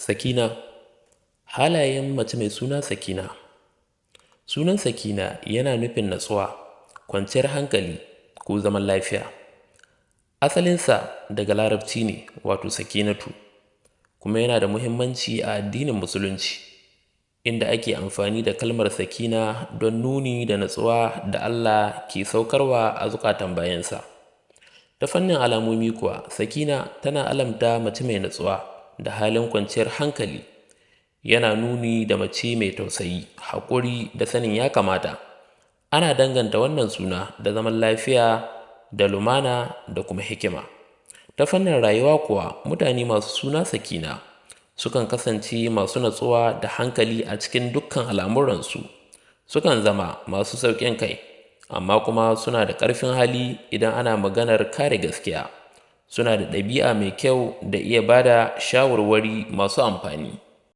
Sakina. Halayen mace mai suna Sakina. Sunan Sakina yana nufin natsuwa, kwanciyar hankali ko zaman lafiya. Asalinsa daga Larabci ne, wato Sakinatu, kuma yana da muhimmanci a addinin Musulunci, inda ake amfani da kalmar Sakina don nuni da natsuwa da Allah ke saukarwa a zukatan bayansa. Ta fannin alamomi kuwa, Sakina tana alamta mace mai natsuwa da halin kwanciyar hankali. Yana nuni da mace mai tausayi, haƙuri da sanin ya kamata. Ana danganta wannan suna da zaman lafiya, da lumana da kuma hikima. Ta fannin rayuwa kuwa, mutane masu suna Sakina sukan kasance masu natsuwa da hankali a cikin dukkan al'amuransu. Sukan zama masu sauƙin kai, amma kuma suna da ƙarfin hali idan ana maganar kare gaskiya. Suna da ɗabi'a mai kyau da iya bada shawarwari masu amfani.